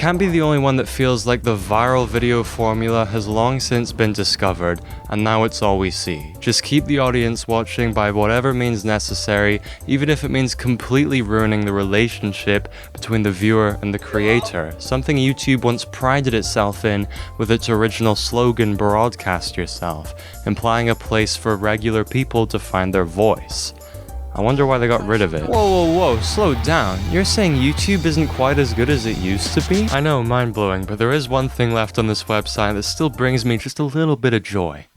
can't be the only one that feels like the viral video formula has long since been discovered, and now it's all we see. Just keep the audience watching by whatever means necessary, even if it means completely ruining the relationship between the viewer and the creator, something YouTube once prided itself in with its original slogan, "Broadcast yourself," implying a place for regular people to find their voice. I wonder why they got rid of it. Whoa, slow down. You're saying YouTube isn't quite as good as it used to be? I know, mind-blowing, but there is one thing left on this website that still brings me just a little bit of joy.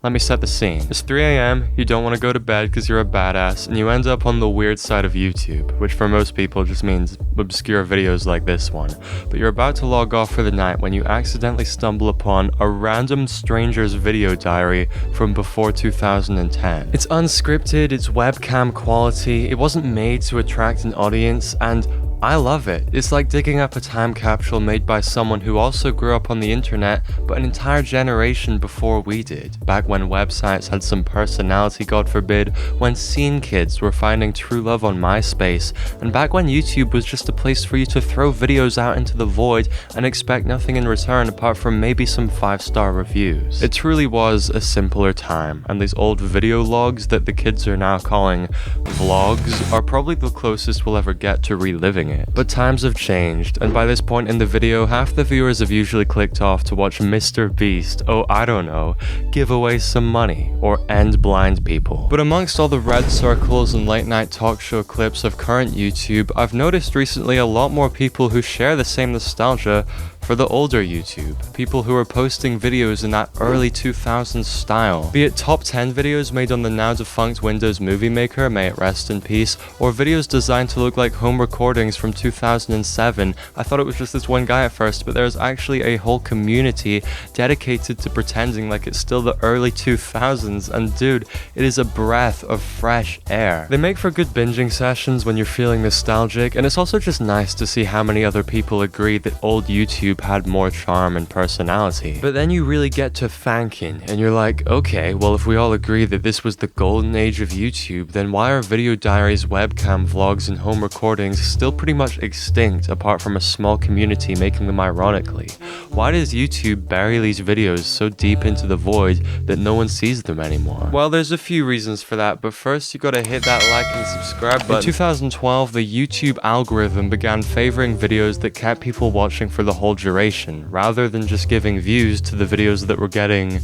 Let me set the scene. It's 3 a.m, you don't want to go to bed because you're a badass, and you end up on the weird side of YouTube, which for most people just means obscure videos like this one. But you're about to log off for the night when you accidentally stumble upon a random stranger's video diary from before 2010. It's unscripted, it's webcam quality, it wasn't made to attract an audience, and I love it. It's like digging up a time capsule made by someone who also grew up on the internet, but an entire generation before we did. Back when websites had some personality, God forbid, when scene kids were finding true love on MySpace, and back when YouTube was just a place for you to throw videos out into the void and expect nothing in return apart from maybe some 5-star reviews. It truly was a simpler time, and these old video logs that the kids are now calling vlogs are probably the closest we'll ever get to reliving it. But times have changed, and by this point in the video, half the viewers have usually clicked off to watch Mr. Beast, oh I don't know, give away some money, or end blind people. But amongst all the red circles and late night talk show clips of current YouTube, I've noticed recently a lot more people who share the same nostalgia for the older YouTube, people who are posting videos in that early 2000s style. Be it top 10 videos made on the now defunct Windows Movie Maker, may it rest in peace, or videos designed to look like home recordings from 2007. I thought it was just this one guy at first, but there's actually a whole community dedicated to pretending like it's still the early 2000s, and dude, it is a breath of fresh air. They make for good binging sessions when you're feeling nostalgic, and it's also just nice to see how many other people agree that old YouTube had more charm and personality. But then you really get to thanking, and you're like, okay, well if we all agree that this was the golden age of YouTube, then why are video diaries, webcam vlogs, and home recordings still pretty much extinct apart from a small community making them ironically? Why does YouTube bury these videos so deep into the void that no one sees them anymore? Well, there's a few reasons for that, but first you gotta hit that like and subscribe button. In 2012, the YouTube algorithm began favoring videos that kept people watching for the whole duration, rather than just giving views to the videos that were getting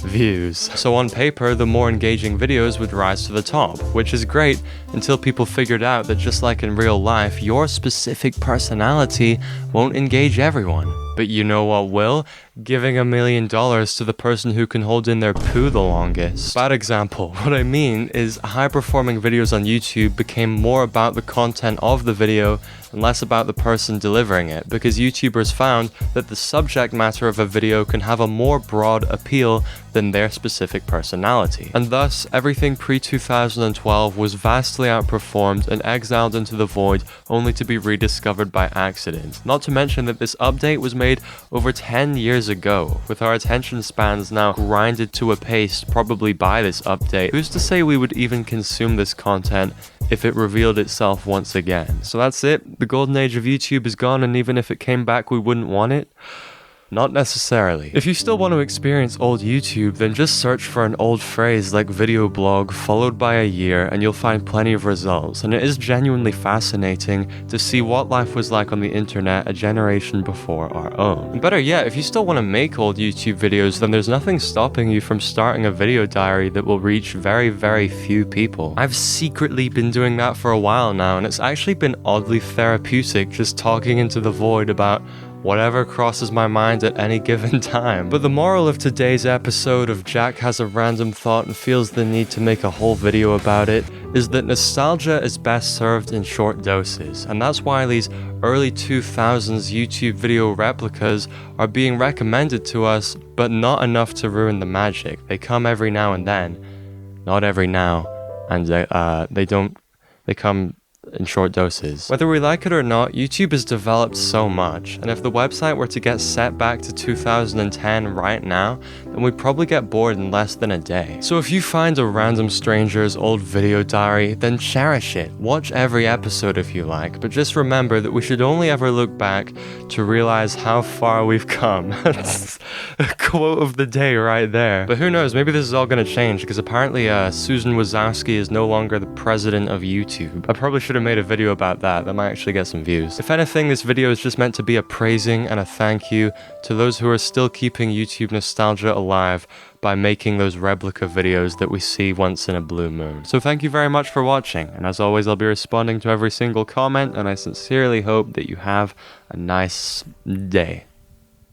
views. So on paper, the more engaging videos would rise to the top, which is great until people figured out that just like in real life, your specific personality won't engage everyone. But you know what will? Giving $1 million to the person who can hold in their poo the longest. Bad example. What I mean is high-performing videos on YouTube became more about the content of the video and less about the person delivering it, because YouTubers found that the subject matter of a video can have a more broad appeal than their specific personality. And thus, everything pre-2012 was vastly outperformed and exiled into the void only to be rediscovered by accident. Not to mention that this update was made over 10 years ago, with our attention spans now grinded to a pace probably by this update. Who's to say we would even consume this content if it revealed itself once again? So that's it. The golden age of YouTube is gone, and even if it came back, we wouldn't want it. Not necessarily. If you still want to experience old YouTube, then just search for an old phrase like video blog followed by a year and you'll find plenty of results, and it is genuinely fascinating to see what life was like on the internet a generation before our own. And better yet, if you still want to make old YouTube videos, then there's nothing stopping you from starting a video diary that will reach very, very few people. I've secretly been doing that for a while now, and it's actually been oddly therapeutic just talking into the void about whatever crosses my mind at any given time. But the moral of today's episode of Jack Has a Random Thought and Feels the Need to Make a Whole Video About It is that nostalgia is best served in short doses, and that's why these early 2000s YouTube video replicas are being recommended to us, but not enough to ruin the magic. They come every now and then. Not every now, and they come in short doses. Whether we like it or not, YouTube has developed so much, and if the website were to get set back to 2010 right now, then we'd probably get bored in less than a day. So if you find a random stranger's old video diary, then cherish it. Watch every episode if you like, but just remember that we should only ever look back to realize how far we've come. That's a quote of the day right there. But who knows, maybe this is all gonna change, because apparently Susan Wazowski is no longer the president of YouTube. I probably should have made a video about that. That might actually get some views. If anything, this video is just meant to be a praising and a thank you to those who are still keeping YouTube nostalgia alive by making those replica videos that we see once in a blue moon. So thank you very much for watching, and as always, I'll be responding to every single comment, and I sincerely hope that you have a nice day.